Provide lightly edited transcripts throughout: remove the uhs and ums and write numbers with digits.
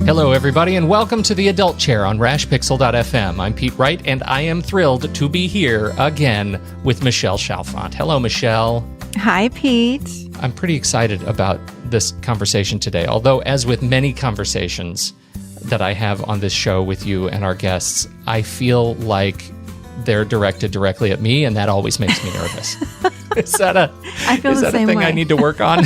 Hello, everybody, and welcome to The Adult Chair on rashpixel.fm. I'm Pete Wright, and I am thrilled to be here again with Michelle Chalfant. Hello, Michelle. Hi, Pete. I'm pretty excited about this conversation today, although as with many conversations that I have on this show with you and our guests, I feel like they're directed directly at me, and that always makes me nervous. Is that a thing I need to work on?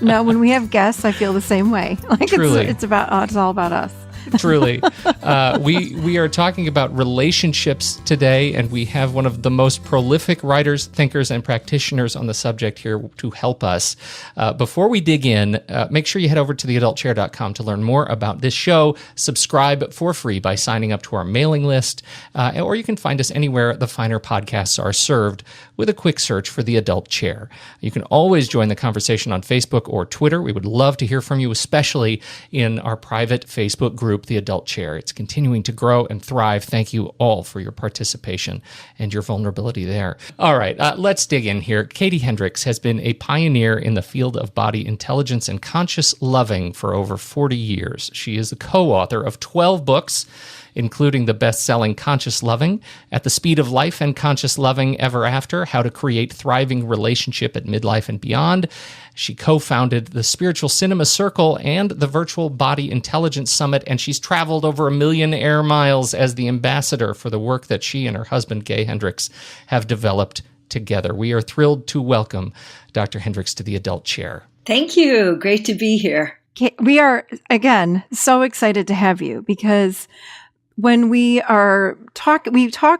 No, when we have guests, I feel the same way. Like Truly. It's all about us. Truly. We are talking about relationships today, and we have one of the most prolific writers, thinkers, and practitioners on the subject here to help us. Before we dig in, make sure you head over to theadultchair.com to learn more about this show. Subscribe for free by signing up to our mailing list, or you can find us anywhere the finer podcasts are served with a quick search for The Adult Chair. You can always join the conversation on Facebook or Twitter. We would love to hear from you, especially in our private Facebook group, The Adult Chair. It's continuing to grow and thrive. Thank you all for your participation and your vulnerability there. All right, let's dig in here. Gay Hendricks has been a pioneer in the field of body intelligence and conscious loving for over 40 years. She is the co-author of 12 books, including the best-selling Conscious Loving, At the Speed of Life and Conscious Loving Ever After, How to Create Thriving Relationship at Midlife and Beyond. She co-founded the Spiritual Cinema Circle and the Virtual Body Intelligence Summit, and she's traveled over 1 million air miles as the ambassador for the work that she and her husband, Gay Hendricks, have developed together. We are thrilled to welcome Dr. Hendricks to the Adult Chair. Thank you. Great to be here. We are, again, so excited to have you because when we talk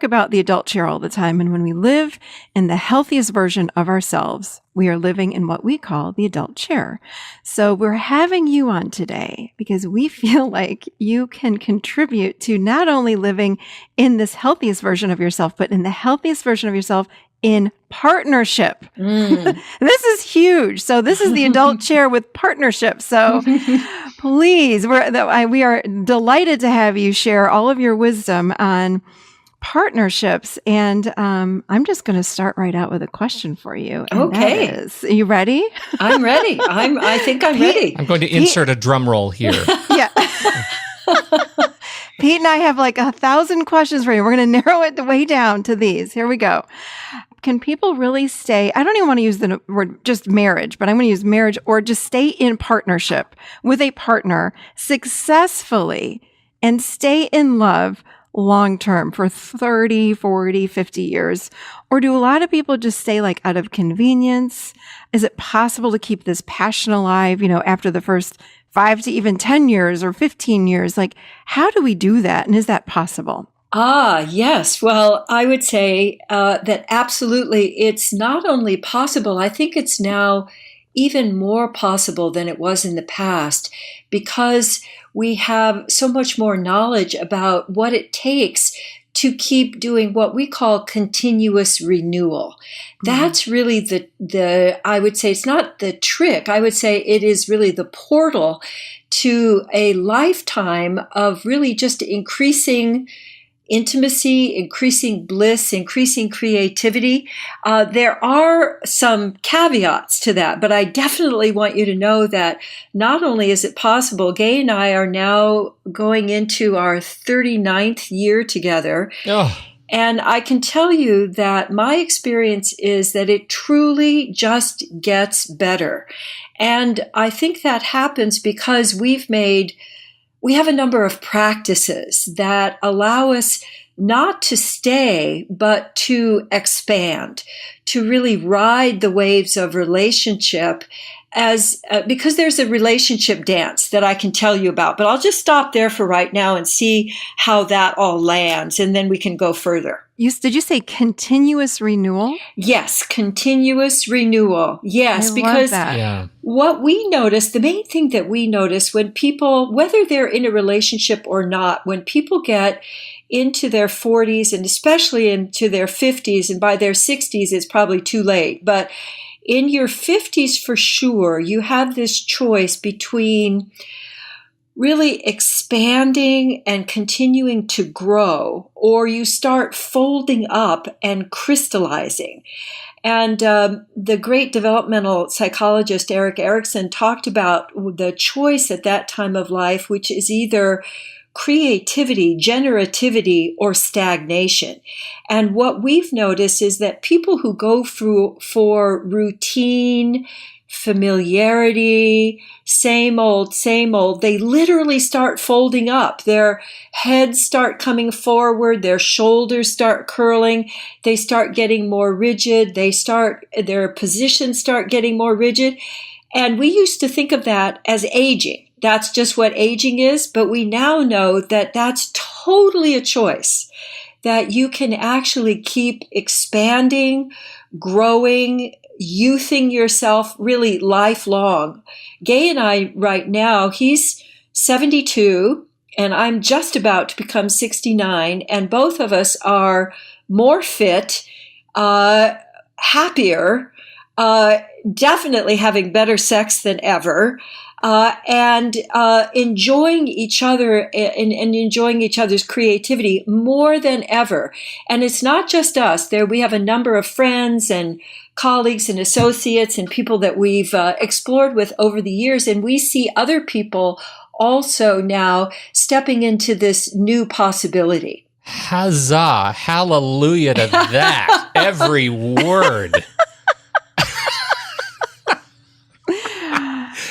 about the adult chair all the time, and when we live in the healthiest version of ourselves, we are living in what we call the adult chair. So we're having you on today because we feel like you can contribute to not only living in this healthiest version of yourself, but in the healthiest version of yourself in partnership. This is huge. So this is the adult chair with partnership. So please, we are delighted to have you share all of your wisdom on partnerships. And I'm just going to start right out with a question for you. Okay. Are you ready? I'm ready. I think I'm ready. I'm going to insert a drum roll here. Yeah. Pete and I have like 1,000 questions for you. We're going to narrow it way down to these. Here we go. Can people really stay? I don't even want to use the word just marriage, but I'm going to use marriage or just stay in partnership with a partner successfully and stay in love long-term for 30, 40, 50 years? Or do a lot of people just stay like out of convenience? Is it possible to keep this passion alive, after the first 5 to even 10 years or 15 years? Like, how do we do that? And is that possible? Yes. Well, I would say that absolutely it's not only possible, I think it's now even more possible than it was in the past because we have so much more knowledge about what it takes to keep doing what we call continuous renewal. That's really the I would say it's not the trick. I would say it is really the portal to a lifetime of really just increasing intimacy, increasing bliss, increasing creativity. There are some caveats to that, but I definitely want you to know that not only is it possible, Gay and I are now going into our 39th year together. Oh. And I can tell you that my experience is that it truly just gets better. And I think that happens because we have a number of practices that allow us not to stay, but to expand, to really ride the waves of relationship because there's a relationship dance that I can tell you about. But I'll just stop there for right now and see how that all lands, and then we can go further. Did you say continuous renewal? Yes, continuous renewal. Yes, because what we notice, the main thing that we notice when people, whether they're in a relationship or not, when people get into their 40s and especially into their 50s, and by their 60s, it's probably too late, but in your 50s for sure, you have this choice between really expanding and continuing to grow, or you start folding up and crystallizing. And the great developmental psychologist Erik Erikson talked about the choice at that time of life, which is either creativity, generativity, or stagnation. And what we've noticed is that people who go through for routine, familiarity, same old, they literally start folding up. Their heads start coming forward, their shoulders start curling, they start getting more rigid, their positions start getting more rigid. And we used to think of that as aging. That's just what aging is, but we now know that that's totally a choice, that you can actually keep expanding, growing, youthing yourself really lifelong. Gay and I right now, he's 72 and I'm just about to become 69, and both of us are more fit, happier, definitely having better sex than ever, and enjoying each other and enjoying each other's creativity more than ever. And it's not just us. We have a number of friends and colleagues and associates and people that we've explored with over the years, and we see other people also now stepping into this new possibility. Huzzah! Hallelujah to that! Every word.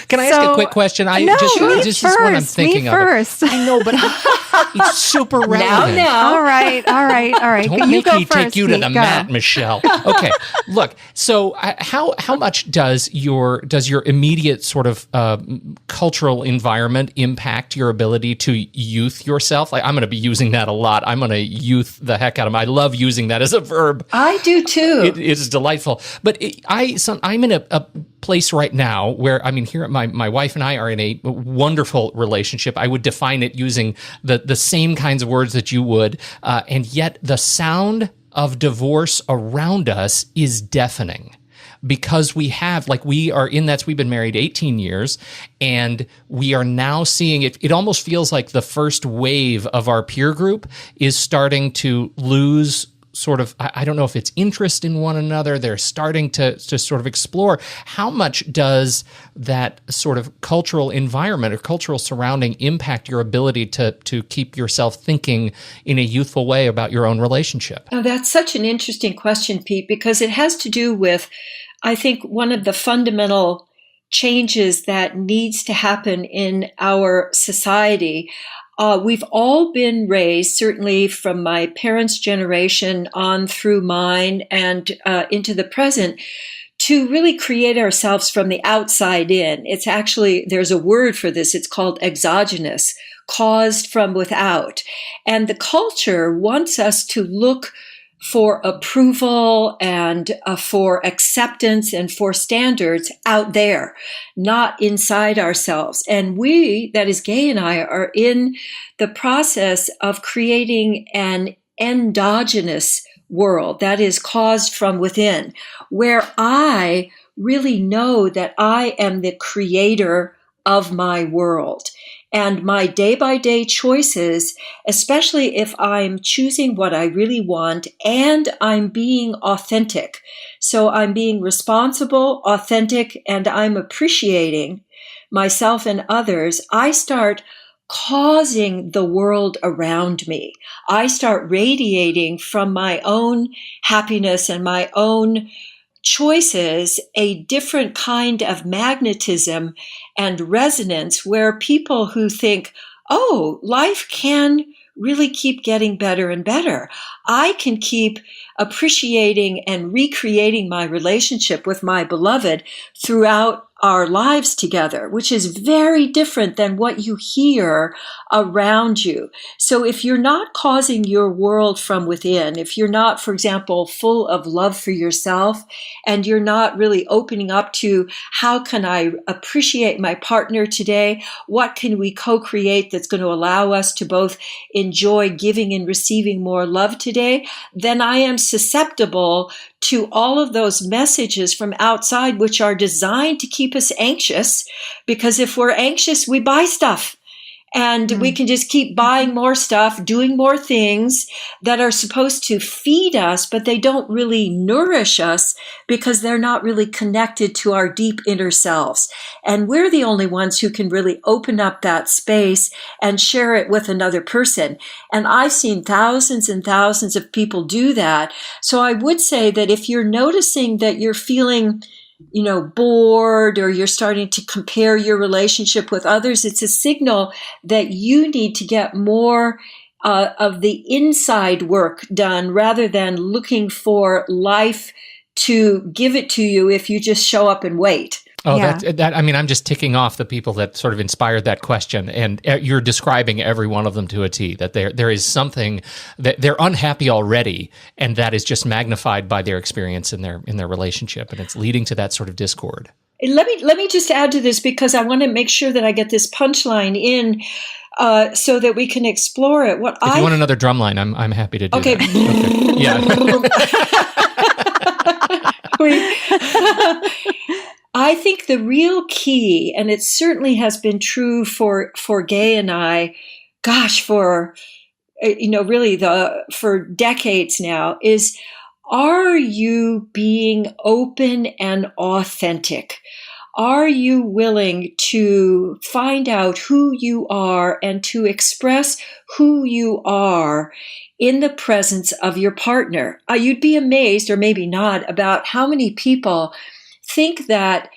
Can I ask a quick question? This is what I'm thinking of. First. I know, but it's super relevant. Now. All right. Don't make me take you to the mat, Michelle. Okay, look. So, how much does your immediate sort of cultural environment impact your ability to youth yourself? Like, I'm going to be using that a lot. I'm going to youth the heck out of them. I love using that as a verb. I do too. It is delightful. But I'm in a place right now where, I mean, here my wife and I are in a wonderful relationship. I would define it using the same kinds of words that you would, and yet the sound of divorce around us is deafening. Because we are in that, we've been married 18 years, and we are now seeing it. It almost feels like the first wave of our peer group is starting to lose sort of, I don't know if it's interest in one another. They're starting to sort of explore. How much does that sort of cultural environment or cultural surrounding impact your ability to keep yourself thinking in a youthful way about your own relationship? Now, that's such an interesting question, Pete, because it has to do with, I think, one of the fundamental changes that needs to happen in our society. We've all been raised, certainly from my parents' generation on through mine and into the present, to really create ourselves from the outside in. It's actually, there's a word for this. It's called exogenous, caused from without. And the culture wants us to look for approval and for acceptance and for standards out there, not inside ourselves. And we, that is Gay and I, are in the process of creating an endogenous world that is caused from within, where I really know that I am the creator of my world. And my day-by-day choices, especially if I'm choosing what I really want and I'm being authentic. So I'm being responsible, authentic, and I'm appreciating myself and others. I start causing the world around me. I start radiating from my own happiness and my own choices a different kind of magnetism and resonance, where people who think, oh, life can really keep getting better and better. I can keep appreciating and recreating my relationship with my beloved throughout our lives together, which is very different than what you hear around you. So if you're not causing your world from within, if you're not, for example, full of love for yourself, and you're not really opening up to how can I appreciate my partner today? What can we co-create that's going to allow us to both enjoy giving and receiving more love today? Then I am susceptible to all of those messages from outside, which are designed to keep us anxious, because if we're anxious, we buy stuff. And we can just keep buying more stuff, doing more things that are supposed to feed us, but they don't really nourish us because they're not really connected to our deep inner selves. And we're the only ones who can really open up that space and share it with another person. And I've seen thousands and thousands of people do that. So I would say that if you're noticing that you're feeling bored, or you're starting to compare your relationship with others, it's a signal that you need to get more of the inside work done rather than looking for life to give it to you if you just show up and wait. Oh, that. I mean, I'm just ticking off the people that sort of inspired that question, and you're describing every one of them to a T. That there is something that they're unhappy already, and that is just magnified by their experience in their relationship, and it's leading to that sort of discord. Let me just add to this, because I want to make sure that I get this punchline in, so that we can explore it. If you want another drum line, I'm happy to do that. Okay. Yeah. I think the real key, and it certainly has been true for Gay and I, for decades now, is, are you being open and authentic? Are you willing to find out who you are and to express who you are in the presence of your partner? You'd be amazed, or maybe not, about how many people think that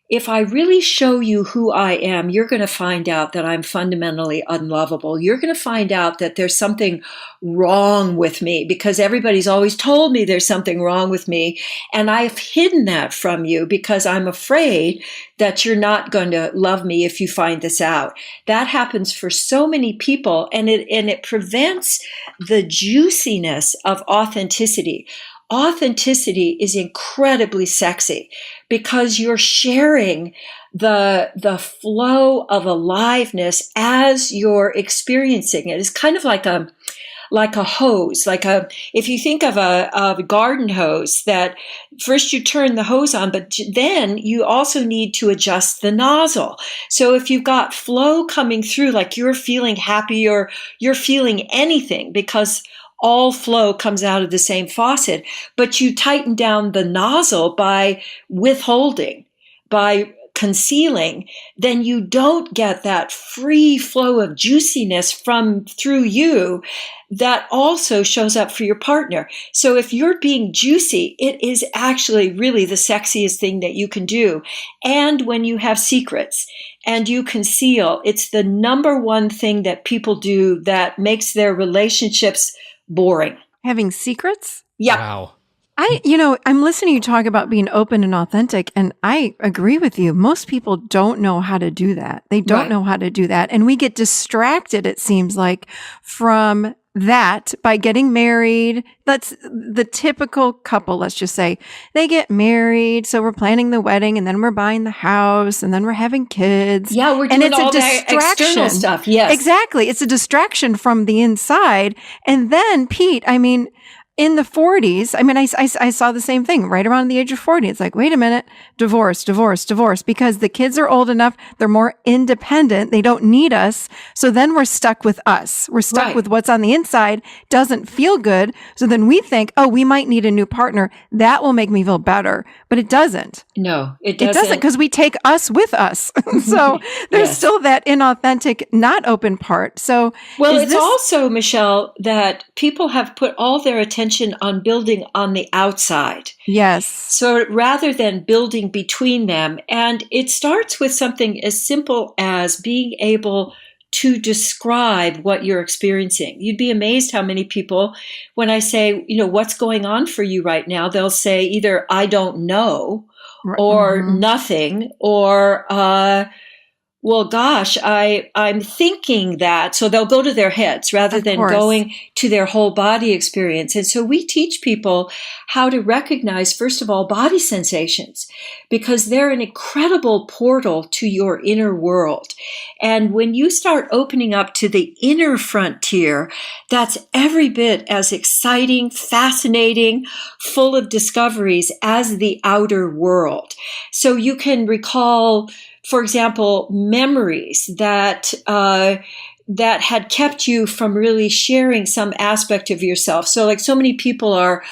if I really show you who I am, you're going to find out that I'm fundamentally unlovable. You're going to find out that there's something wrong with me, because everybody's always told me there's something wrong with me. And I've hidden that from you because I'm afraid that you're not going to love me if you find this out. That happens for so many people, and it prevents the juiciness of authenticity. Authenticity is incredibly sexy because you're sharing the flow of aliveness as you're experiencing it. It's kind of like a hose, if you think of a garden hose, that first you turn the hose on, but then you also need to adjust the nozzle. So if you've got flow coming through, like you're feeling happy or you're feeling anything, because all flow comes out of the same faucet, but you tighten down the nozzle by withholding, by concealing, then you don't get that free flow of juiciness through you that also shows up for your partner. So if you're being juicy, it is actually really the sexiest thing that you can do. And when you have secrets and you conceal, it's the number one thing that people do that makes their relationships boring. Having secrets? Yeah. Wow. I'm listening to you talk about being open and authentic, and I agree with you. Most people don't know how to do that. They don't know how to do that. And we get distracted, it seems like, from that by getting married. That's the typical couple, let's just say. They get married, so we're planning the wedding, and then we're buying the house, and then we're having kids. Yeah, we're doing all that external stuff. Yes. Exactly. It's a distraction from the inside. And then, Pete, in the 40s, I saw the same thing right around the age of 40. It's like, wait a minute, divorce, because the kids are old enough. They're more independent. They don't need us. So then we're stuck with us. We're stuck with what's on the inside. Doesn't feel good. So then we think, oh, we might need a new partner. That will make me feel better. But it doesn't. No, it doesn't. It doesn't, because we take us with us. So there's still that inauthentic, not open part. So it's also, Michelle, that people have put all their attention on building on the outside. Yes. So rather than building between them, and it starts with something as simple as being able to describe what you're experiencing. You'd be amazed how many people, when I say, what's going on for you right now, they'll say either, I don't know, or nothing, or, well, gosh, I'm thinking that. So they'll go to their heads rather than going to their whole body experience. And so we teach people how to recognize, first of all, body sensations, because they're an incredible portal to your inner world. And when you start opening up to the inner frontier, that's every bit as exciting, fascinating, full of discoveries as the outer world. So you can recall, for example, memories that that had kept you from really sharing some aspect of yourself. So like so many people are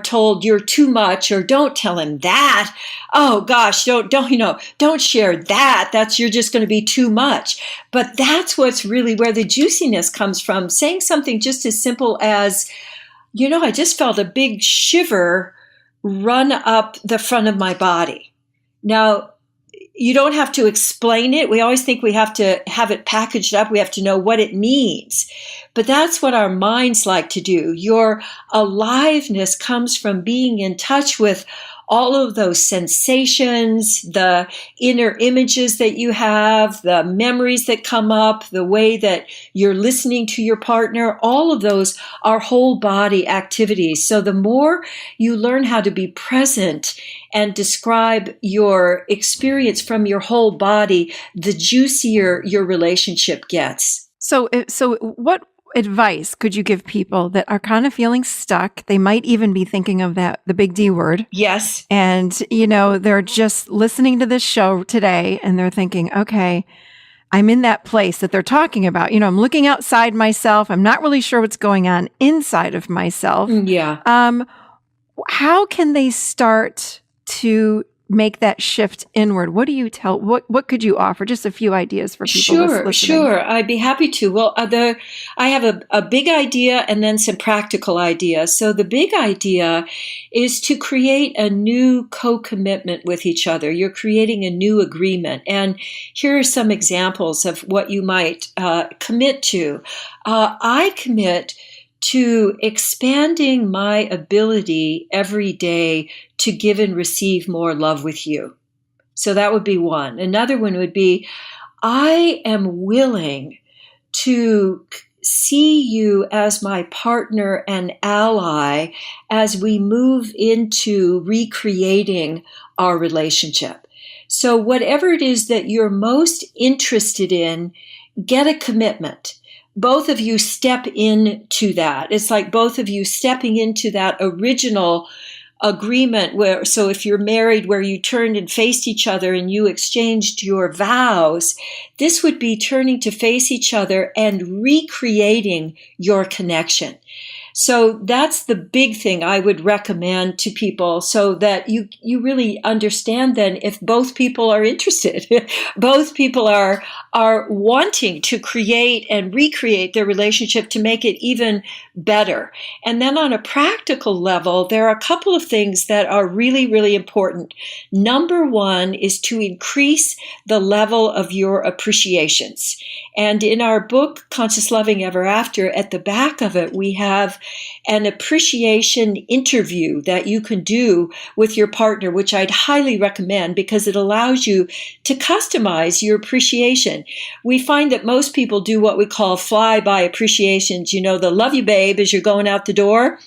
told you're too much, or don't tell him that. Oh gosh, don't share that. You're just going to be too much. But that's what's really where the juiciness comes from. Saying something just as simple as, I just felt a big shiver run up the front of my body. Now, you don't have to explain it. We always think we have to have it packaged up. We have to know what it means. But that's what our minds like to do. Your aliveness comes from being in touch with all of those sensations, the inner images that you have, the memories that come up, the way that you're listening to your partner, all of those are whole body activities. So the more you learn how to be present and describe your experience from your whole body, the juicier your relationship gets. So what advice could you give people that are kind of feeling stuck? They might even be thinking of the big D word. Yes. And, they're just listening to this show today and they're thinking, okay, I'm in that place that they're talking about. I'm looking outside myself. I'm not really sure what's going on inside of myself. Yeah. How can they start to make that shift inward? What could you offer? Just a few ideas for people listening. Sure. I'd be happy to. Well, I have a big idea and then some practical ideas. So the big idea is to create a new co-commitment with each other. You're creating a new agreement. And here are some examples of what you might commit to. I commit to expanding my ability every day to give and receive more love with you. So that would be one. Another one would be, I am willing to see you as my partner and ally as we move into recreating our relationship. So whatever it is that you're most interested in, get a commitment. Both of you step into that. It's like both of you stepping into that original agreement so if you're married where you turned and faced each other and you exchanged your vows, this would be turning to face each other and recreating your connection. So that's the big thing I would recommend to people so that you really understand then if both people are interested, both people are wanting to create and recreate their relationship to make it even better. And then on a practical level, there are a couple of things that are really, really important. Number one is to increase the level of your appreciations. And in our book, Conscious Loving Ever After, at the back of it, we have an appreciation interview that you can do with your partner, which I'd highly recommend because it allows you to customize your appreciation. We find that most people do what we call fly-by appreciations, the love you babe as you're going out the door,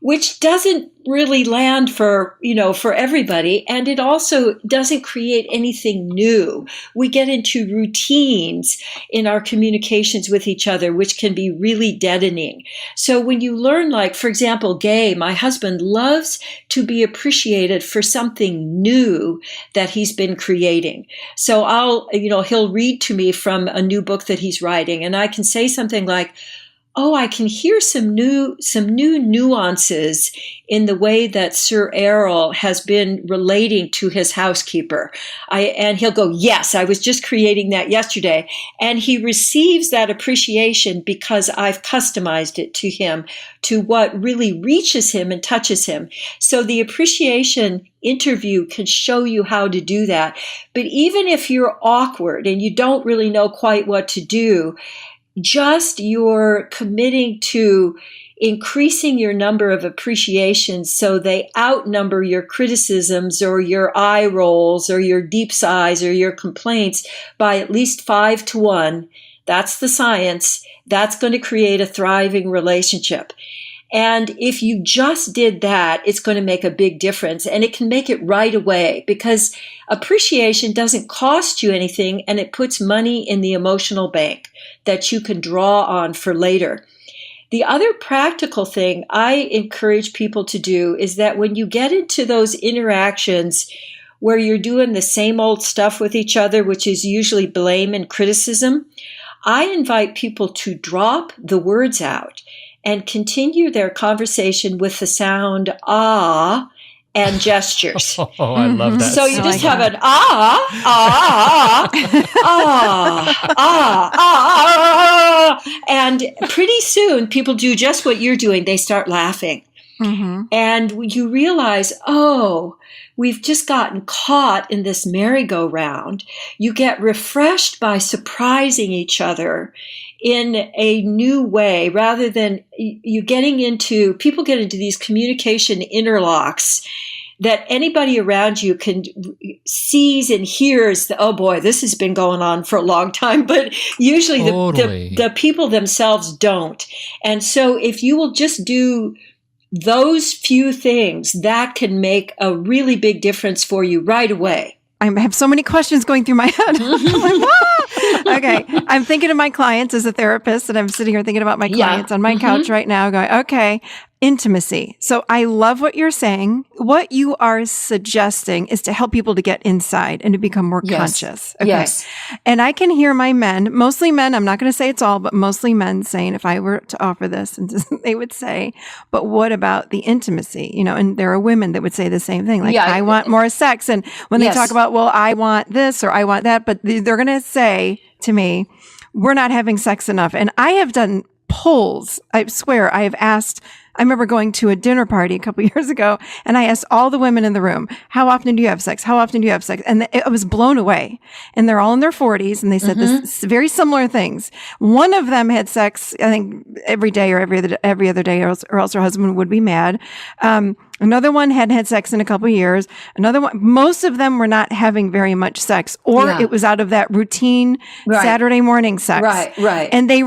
which doesn't really land for everybody. And it also doesn't create anything new. We get into routines in our communications with each other, which can be really deadening. So when you learn, like, for example, Gay, my husband, loves to be appreciated for something new that he's been creating. So he'll read to me from a new book that he's writing, and I can say something like, oh, I can hear some new nuances in the way that Sir Errol has been relating to his housekeeper. And he'll go, yes, I was just creating that yesterday. And he receives that appreciation because I've customized it to him, to what really reaches him and touches him. So the appreciation interview can show you how to do that. But even if you're awkward and you don't really know quite what to do, just you're committing to increasing your number of appreciations so they outnumber your criticisms or your eye rolls or your deep sighs or your complaints by at least 5-1. That's the science. That's going to create a thriving relationship. And if you just did that, it's going to make a big difference. And it can make it right away because appreciation doesn't cost you anything and it puts money in the emotional bank that you can draw on for later. The other practical thing I encourage people to do is that when you get into those interactions where you're doing the same old stuff with each other, which is usually blame and criticism, I invite people to drop the words out and continue their conversation with the sound ah and gestures. Oh, I love that. So you just have an ah, ah, ah, ah, ah, and pretty soon people do just what you're doing. They start laughing. Mm-hmm. And you realize, oh, we've just gotten caught in this merry-go-round. You get refreshed by surprising each other in a new way, rather than people get into these communication interlocks that anybody around you sees and hears. Oh boy, this has been going on for a long time, but usually the people themselves don't. And so if you will just do those few things, that can make a really big difference for you right away. I have so many questions going through my head. I'm like, ah! Okay. I'm thinking of my clients as a therapist, and I'm sitting here thinking about my clients on my couch right now going, okay, intimacy. So I love what you're saying. What you are suggesting is to help people to get inside and to become more conscious. Okay. Yes. And I can hear my men, mostly men, I'm not going to say it's all, but mostly men saying, if I were to offer this, and they would say, but what about the intimacy? And there are women that would say the same thing. Like, I want more sex. And when they talk about, well, I want this or I want that, but they're going to say to me, we're not having sex enough. And I have done polls. I swear I have asked, I remember going to a dinner party a couple years ago, and I asked all the women in the room, how often do you have sex? How often do you have sex? And I was blown away. And they're all in their 40s, and they said this very similar things. One of them had sex, I think, every day or every other day, or else her husband would be mad. Another one hadn't had sex in a couple of years. Another one, most of them were not having very much sex, or it was out of that routine Saturday morning sex. Right. And they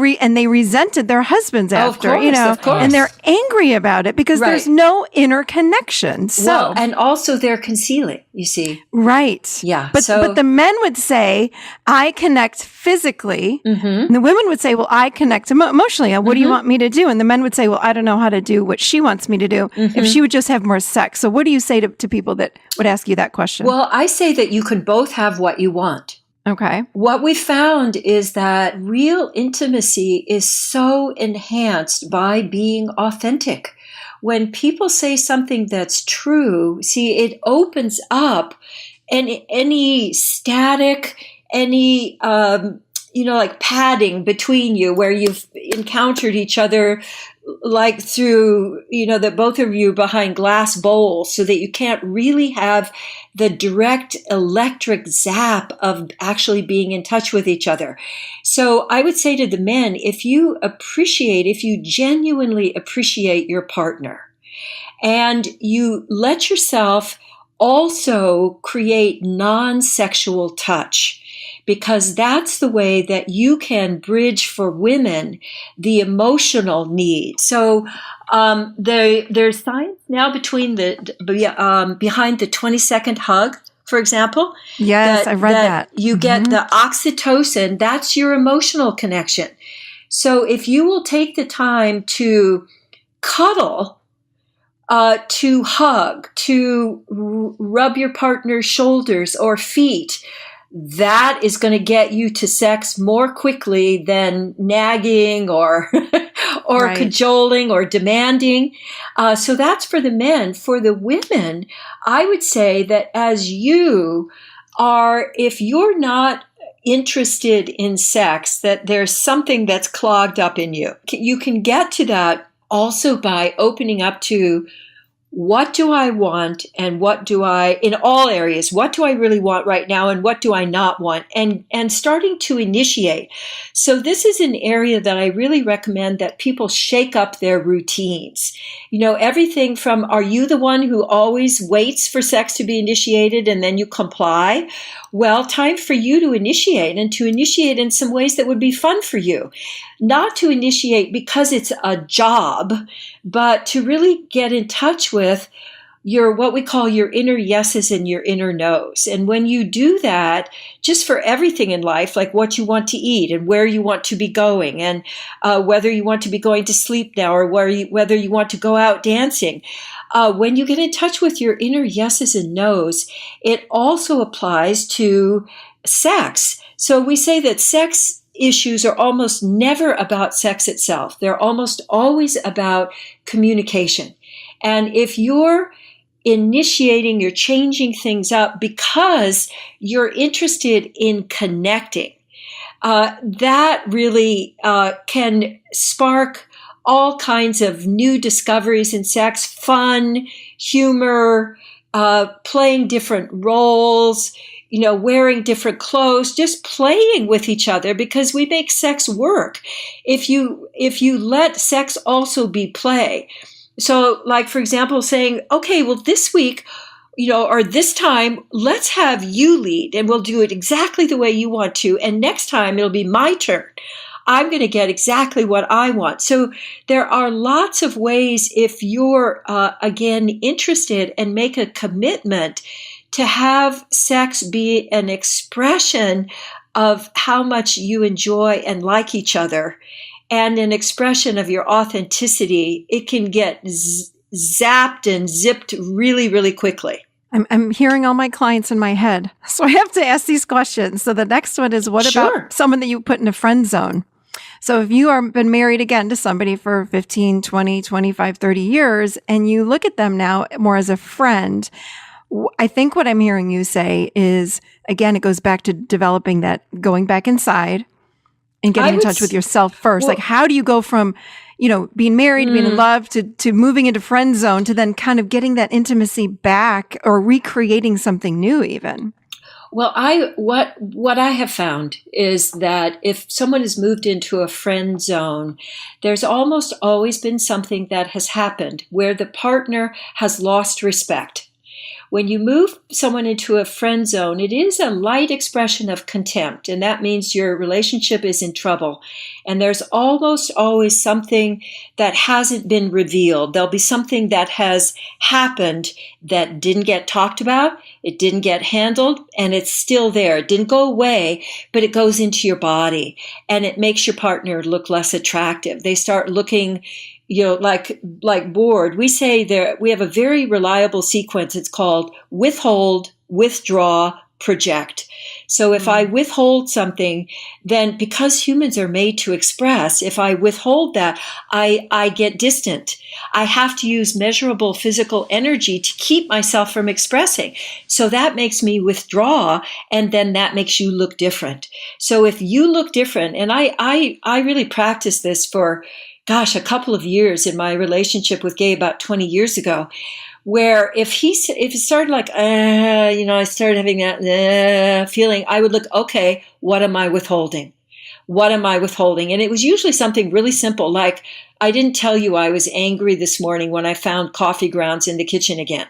resented their husbands after, of course. and they're angry about it because there's no inner connection. So, and also they're concealing, you see. Right. Yeah. But the men would say, I connect physically. And the women would say, well, I connect emotionally. What do you want me to do? And the men would say, well, I don't know how to do what she wants me to do if she would just have more sex. So what do you say to people that would ask you that question? Well, I say that you can both have what you want. Okay. What we found is that real intimacy is so enhanced by being authentic. When people say something that's true, see, it opens up any static, any like padding between you where you've encountered each other like through, that both of you behind glass bowls, so that you can't really have the direct electric zap of actually being in touch with each other. So I would say to the men, if you genuinely appreciate your partner, and you let yourself also create non-sexual touch, because that's the way that you can bridge for women the emotional need. So there's science now behind the 20-second hug, for example. Yes, I've read that. You get the oxytocin. That's your emotional connection. So if you will take the time to cuddle, to hug, to rub your partner's shoulders or feet, that is going to get you to sex more quickly than nagging or cajoling or demanding. So that's for the men. For the women, I would say that if you're not interested in sex, that there's something that's clogged up in you. You can get to that also by opening up to, what do I want, and in all areas, what do I really want right now, and what do I not want, and starting to initiate. So this is an area that I really recommend that people shake up their routines. Everything from, are you the one who always waits for sex to be initiated and then you comply? Well, time for you to initiate, and to initiate in some ways that would be fun for you. Not to initiate because it's a job, but to really get in touch with what we call your inner yeses and your inner nos. And when you do that, just for everything in life, like what you want to eat and where you want to be going, and whether you want to be going to sleep now or whether you want to go out dancing, when you get in touch with your inner yeses and nos, it also applies to sex. So we say that sex issues are almost never about sex itself. They're almost always about communication. And if you're initiating, you're changing things up because you're interested in connecting, that really can spark all kinds of new discoveries in sex, fun, humor, playing different roles, wearing different clothes, just playing with each other, because we make sex work. If you let sex also be play. So like, for example, saying, okay, well, this week, or this time, let's have you lead and we'll do it exactly the way you want to. And next time it'll be my turn. I'm going to get exactly what I want. So there are lots of ways, if you're, again, interested and make a commitment to have sex be an expression of how much you enjoy and like each other, and an expression of your authenticity, it can get zapped and zipped really, really quickly. I'm hearing all my clients in my head. So I have to ask these questions. So the next one is, what about someone that you put in a friend zone? So if you are been married again to somebody for 15, 20, 25, 30 years, and you look at them now more as a friend, I think what I'm hearing you say is, again, it goes back to developing that, going back inside and getting in touch with yourself first. Well, like, how do you go from, being married, being in love, to moving into friend zone, to then kind of getting that intimacy back or recreating something new even? Well, what I have found is that if someone has moved into a friend zone, there's almost always been something that has happened where the partner has lost respect. When you move someone into a friend zone, it is a light expression of contempt, and that means your relationship is in trouble. And there's almost always something that hasn't been revealed. There'll be something that has happened that didn't get talked about, it didn't get handled, and it's still there. It didn't go away, but it goes into your body, and it makes your partner look less attractive. They start looking like bored. We say we have a very reliable sequence. It's called withhold, withdraw, project. So if I withhold something, then because humans are made to express, if I withhold that, I get distant. I have to use measurable physical energy to keep myself from expressing. So that makes me withdraw, and then that makes you look different. So if you look different, and I really practiced this for a couple of years in my relationship with Gay about 20 years ago, where if it started like, I started having that feeling, I would look, okay, what am I withholding? What am I withholding? And it was usually something really simple, like, I didn't tell you I was angry this morning when I found coffee grounds in the kitchen again.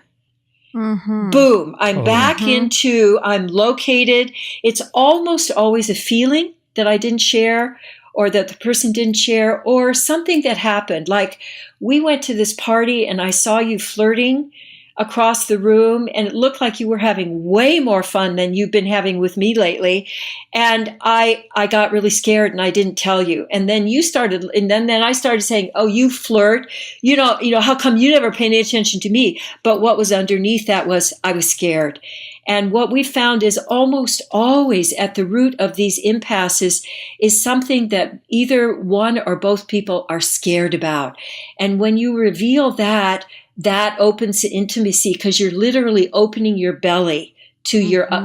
Mm-hmm. Boom, I'm back into, I'm located. It's almost always a feeling that I didn't share, or that the person didn't share, or something that happened. Like, we went to this party and I saw you flirting across the room, and it looked like you were having way more fun than you've been having with me lately. And I got really scared and I didn't tell you. And then you started, and then I started saying, oh, you flirt, how come you never paid any attention to me? But what was underneath that was, I was scared. And what we found is almost always at the root of these impasses is something that either one or both people are scared about. And when you reveal that opens to intimacy, because you're literally opening your belly to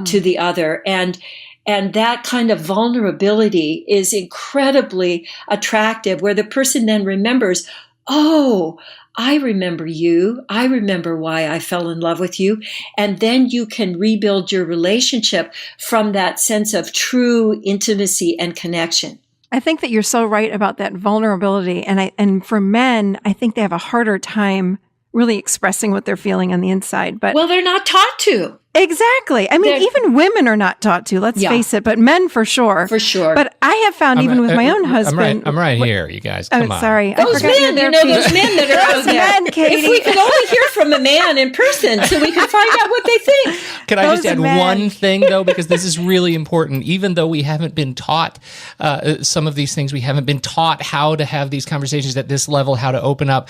to the other. And that kind of vulnerability is incredibly attractive, where the person then remembers, oh, I remember you. I remember why I fell in love with you. And then you can rebuild your relationship from that sense of true intimacy and connection. I think that you're so right about that vulnerability. And for men, I think they have a harder time really expressing what they're feeling on the inside. But well, they're not taught to. Exactly. I mean, even women are not taught to, let's face it, but men for sure. For sure. But I have found with my own husband. I'm right here, you guys. Come on. Sorry. Those men, those men that are out there. Men, Katie. If we could only hear from a man in person so we could find out what they think. Can I just add one thing, though, because this is really important. Even though we haven't been taught some of these things, we haven't been taught how to have these conversations at this level, how to open up.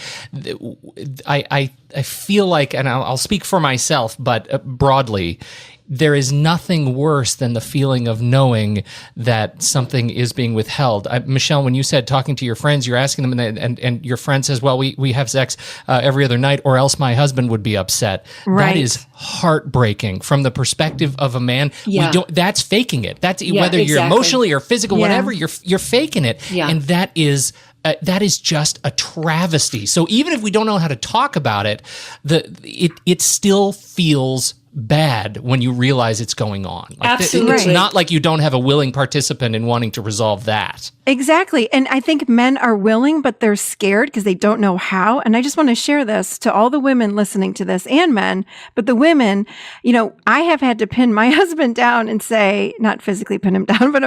I feel like, and I'll speak for myself, but broadly, broadly, there is nothing worse than the feeling of knowing that something is being withheld. Michelle, when you said talking to your friends, you're asking them, and your friend says, well, we have sex every other night, or else my husband would be upset. Right. That is heartbreaking from the perspective of a man. Yeah. That's faking it. That's whether exactly. you're emotionally or physical, Yeah. whatever, you're faking it. Yeah. And that is just a travesty. So even if we don't know how to talk about it, it still feels bad when you realize it's going on. Absolutely. It's not like you don't have a willing participant in wanting to resolve that. Exactly. And I think men are willing, but they're scared because they don't know how. And I just want to share this to all the women listening to this and men, but the women, I have had to pin my husband down and say, not physically pin him down, but,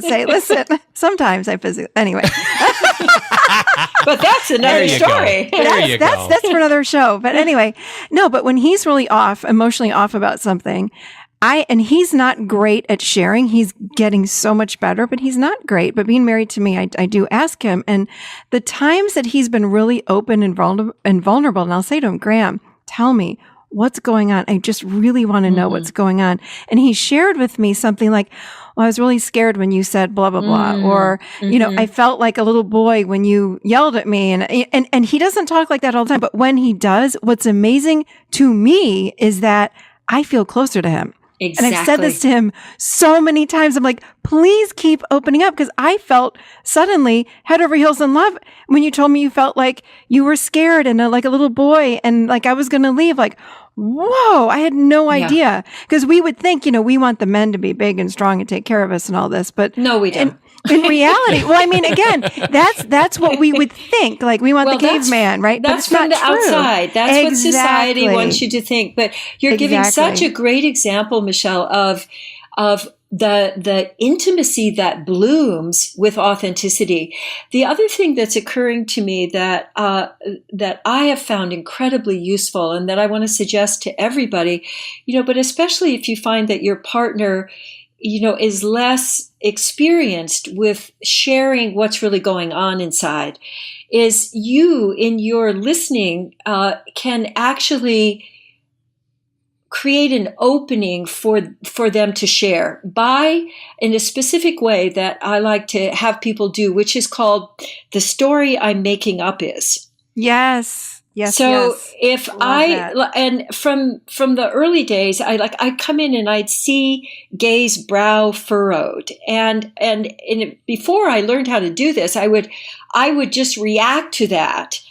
say, listen, sometimes I physically, anyway. But that's another story. That's for another show. But anyway, no, but when he's really emotionally off about something, and he's not great at sharing. He's getting so much better, but he's not great. But being married to me, I do ask him. And the times that he's been really open and vulnerable, and I'll say to him, Graham, tell me what's going on. I just really want to know what's going on. And he shared with me something like, well, I was really scared when you said blah, blah, blah. Or, I felt like a little boy when you yelled at me. And he doesn't talk like that all the time. But when he does, what's amazing to me is that I feel closer to him. Exactly. And I've said this to him so many times. I'm like, please keep opening up, because I felt suddenly head over heels in love when you told me you felt like you were scared and like a little boy and like I was going to leave. Like, whoa, I had no idea. Because we would think, we want the men to be big and strong and take care of us and all this. But no, we don't. In reality, well, I mean, again, that's what we would think. Like we want the caveman, right? That's but it's from not the true. outside. That's what society wants you to think. But you're giving such a great example, Michelle, of the intimacy that blooms with authenticity. The other thing that's occurring to me that I have found incredibly useful, and that I want to suggest to everybody, but especially if you find that your partner, is less experienced with sharing what's really going on inside, is you in your listening can actually create an opening for them to share in a specific way that I like to have people do, which is called the story I'm making up is. Yes. Yes. So yes. if and from the early days, I'd come in and I'd see Gay's brow furrowed, and before I learned how to do this, I would just react to that.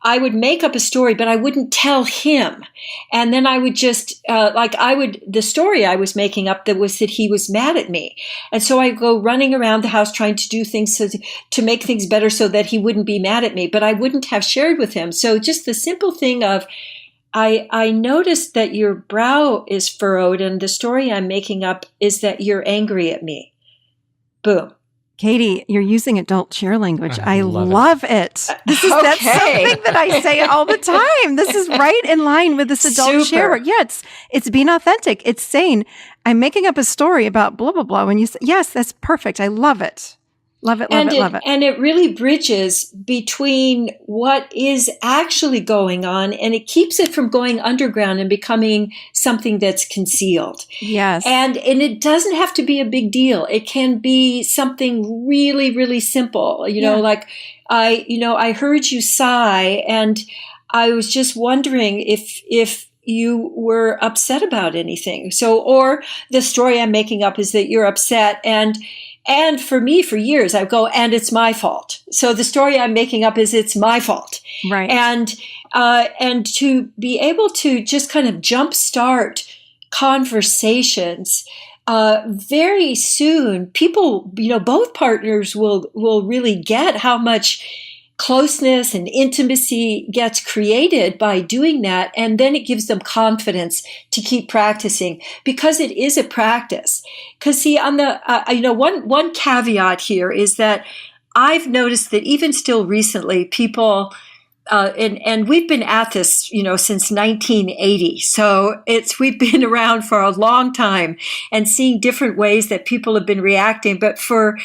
I would make up a story, but I wouldn't tell him. And then I would just, the story I was making up that he was mad at me. And so I'd go running around the house trying to do things to make things better so that he wouldn't be mad at me, but I wouldn't have shared with him. So just the simple thing of, I noticed that your brow is furrowed, and the story I'm making up is that you're angry at me. Boom. Katie, you're using adult chair language. I love it. That's something that I say all the time. This is right in line with this adult chair work. Yeah, it's being authentic. It's saying, I'm making up a story about blah, blah, blah. When you say, yes, that's perfect. I love it. Love it, love it. And it really bridges between what is actually going on, and it keeps it from going underground and becoming something that's concealed. Yes. And it doesn't have to be a big deal. It can be something really, really simple. Like I heard you sigh, and I was just wondering if you were upset about anything. So, or the story I'm making up is that you're upset, and for me, for years, I go, and it's my fault. So the story I'm making up is it's my fault. Right. And to be able to just kind of jumpstart conversations, very soon, people, both partners will really get how much closeness and intimacy gets created by doing that. And then it gives them confidence to keep practicing, because it is a practice. Because see, on the, one caveat here is that I've noticed that even still recently, people, and we've been at this, since 1980. So we've been around for a long time and seeing different ways that people have been reacting. But for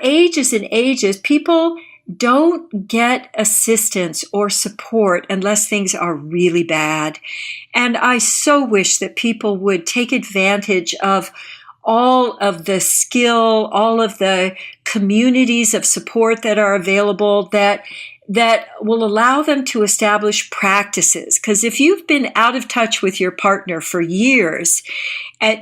ages and ages, people don't get assistance or support unless things are really bad. And I so wish that people would take advantage of all of the skill, all of the communities of support that are available that will allow them to establish practices. Because if you've been out of touch with your partner for years,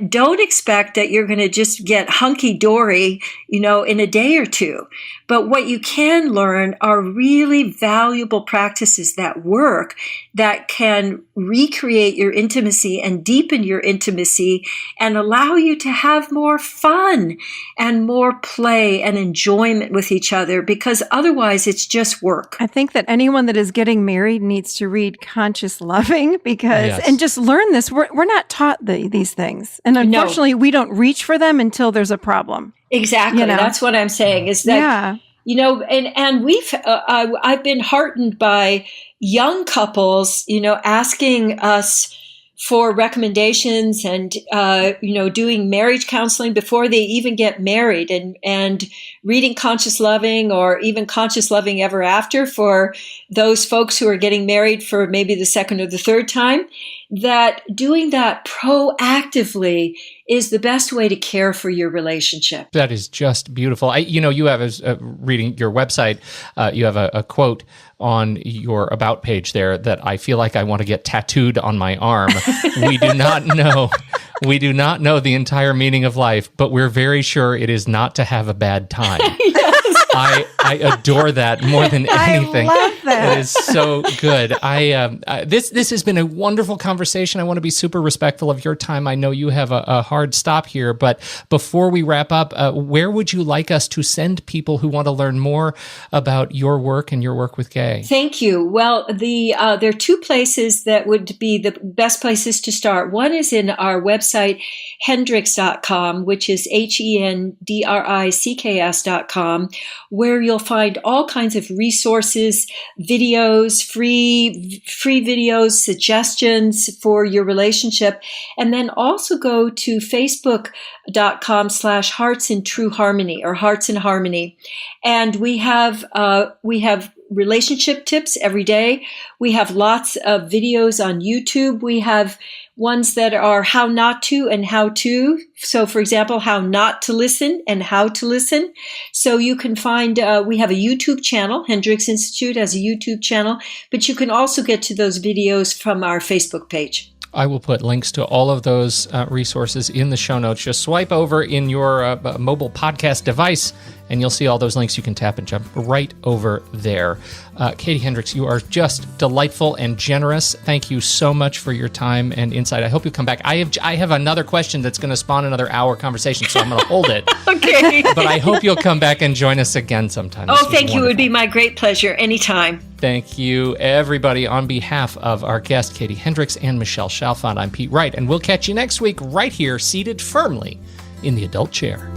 don't expect that you're going to just get hunky-dory, in a day or two. But what you can learn are really valuable practices that work, that can recreate your intimacy and deepen your intimacy and allow you to have more fun and more play and enjoyment with each other, because otherwise it's just work. I think that anyone that is getting married needs to read Conscious Loving and just learn this. We're not taught these things. And unfortunately, we don't reach for them until there's a problem. Exactly. That's what I'm saying is that, and I've been heartened by young couples, asking us for recommendations and, doing marriage counseling before they even get married, and reading Conscious Loving, or even Conscious Loving Ever After for those folks who are getting married for maybe the second or the third time. That doing that proactively is the best way to care for your relationship. That is just beautiful. You have, reading your website, you have a quote on your About page there that I feel like I want to get tattooed on my arm. We do not know the entire meaning of life, but we're very sure it is not to have a bad time. I adore that more than anything. I love that. It is so good. This has been a wonderful conversation. I want to be super respectful of your time. I know you have a hard stop here, but before we wrap up, where would you like us to send people who want to learn more about your work and your work with Gay? Thank you. Well, there are two places that would be the best places to start. One is in our website, Hendricks.com, which is HENDRICKS.com, where you'll find all kinds of resources, videos, free videos, suggestions for your relationship. And then also go to Facebook.com/Hearts in True Harmony, or Hearts in Harmony. And we have relationship tips every day. We have lots of videos on YouTube. We have ones that are how not to and how to. So, for example, how not to listen and how to listen. So you can find, we have a YouTube channel. Hendricks Institute has a YouTube channel, but you can also get to those videos from our Facebook page. I will put links to all of those resources in the show notes. Just swipe over in your mobile podcast device, and you'll see all those links. You can tap and jump right over there. Katie Hendricks, you are just delightful and generous. Thank you so much for your time and insight. I hope you come back. I have another question that's going to spawn another hour conversation, so I'm going to hold it. Okay. But I hope you'll come back and join us again sometime. Oh, thank you. It would be my great pleasure. Anytime. Thank you, everybody. On behalf of our guest, Katie Hendricks and Michelle Chalfant, I'm Pete Wright, and we'll catch you next week right here, seated firmly in the adult chair.